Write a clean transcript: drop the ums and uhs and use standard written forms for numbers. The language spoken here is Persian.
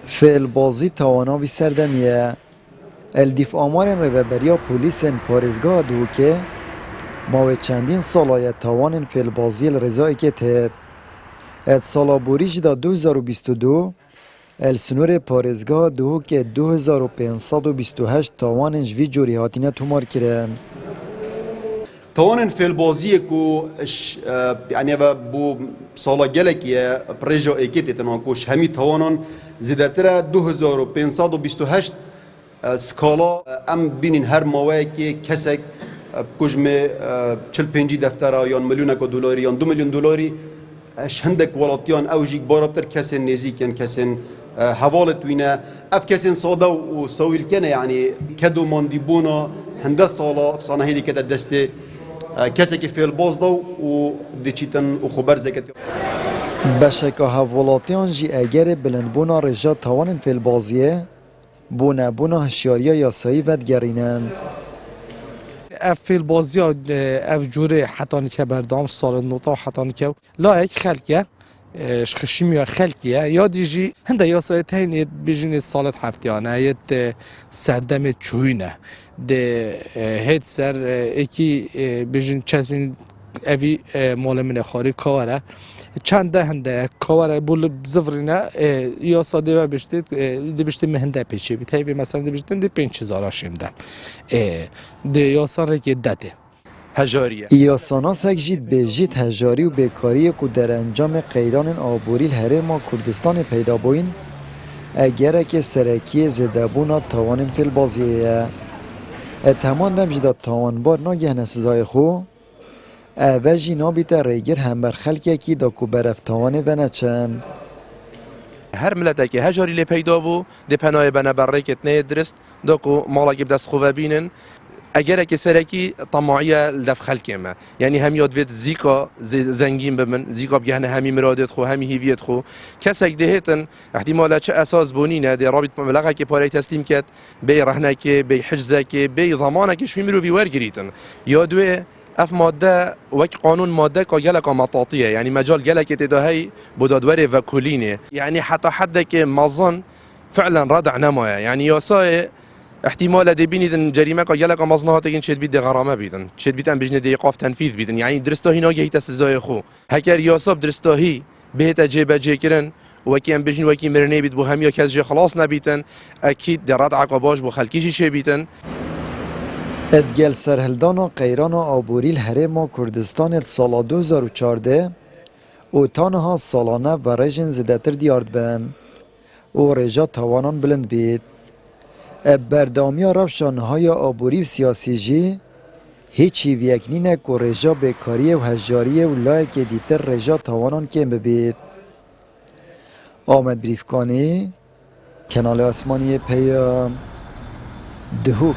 فعل بازی تواناوی سردمیه الدیف آمار ریوبریا پولیسن پارزگاه دوکه ماوی چندین سالای توان فعل بازی الرزایی که تهد ات سالا بوریج دا 2022 السنور پارزگاه دوکه 2528 توان جوی جوری هاتینه تومار کرن توانن فعل بازی کو يعني بو سالا گلکیه پروژه اکیت تنانکوش همی توانن زیادتر 2528 سکالا ام بینین هر موقعی که کسک کجمه 45 دفتر یا میلیون دلاری یا 2 میلیون دلاری هندک ولاتیان اوجیک بارابتر کسین نزیکن کسین حوالت وینا اف کسین ساده و سویل کنه یعنی کدو ماندیبونا هنده سالا بصانه هیدی کده دسته کسی که فعل باز دو و دیچیتن و خبر زکت بشکه حوالاتیان جی اگر بلندبونا رجا توان فعل بازیه بونه هشیاریا یاسایی ودگرینن اف فیل بازی اف جوره حتانی که بردام سال نوتا حتانی که لایک خلقه شخشیم یا خلقیه یا دیجی هنده یاسای تینید بیجین سالت هفتیانه یه سردم چوینه ده هید سر اکی بیجین چسبین اوی مال من خاری کاره چند ده هنده کاره بول زفرینه یا ساده و بشتید دی بشتید مهنده پیچی بیتایی بی مثلا دی بشتید دی 5000 آشیمده دی یا سر که داده هجاریه یا ساناس اک جید به جید هجاری و بیکاری که در انجام قیران آبوریل هرما کردستان پیدا بوین اگر که سرکی زدبونا توان فیل بازیه اتهمان دم جدا توانبار ناگه نسزای خو اوجی نابیتا ریگر همبر خلکی که دا کو برف توانه و نچن هر ملت که هجاری لی پیدا بو دی پناه بنا برکت نه درست داکو مالا که بدست خوبه بینن اگر که سرکی طماعیه لف خلکی ما یعنی هم یاد وید زیکا زنگین بمن زیکا بگهنه همی مرادت خو همی هیویت خو کسک دهتن احتمالا چه اساس بونینه دی رابط مبلغه که پاره تسلیم کت بی رهنه که بی حجزه که بی ضمانه که شوی مرو وی ورگریتن یادوه اف ماده وک قانون ماده که گلک مطاطیه یعنی مجال گلک تداهی بدادوره و کلینه یعنی حتی حد که مظن فعلا ردع نمایه یعنی یاسای احتمال دی بینیدن جریمه که گلک مظنهات این چت بید غرامه بیدن چت بیدن بجنه دی قاف تنفیذ بیدن یعنی درستاهی ناگهی تسزای خو هکر یاساب درستاهی بهت جیب جیکرن وکی ام بجن وکی مرنه بید بو هم یا کس جی خلاص نبیتن اکید در ردع قباش بو خلکیشی چه بیتن ادگل سرهلدان و قیران و آبوریل هرما کردستان سال 2014 او تانها سالانه و رژن زدتر دیارد بن او رجا توانان بلند بید بردامی رفشانهای آبوری و سیاسی جی هیچی ویکنینه که رجا بیکاری و هجاری و لایک دیتر رجا توانان کم ببید آمد بریفکانی کنال آسمانی پیام دهوک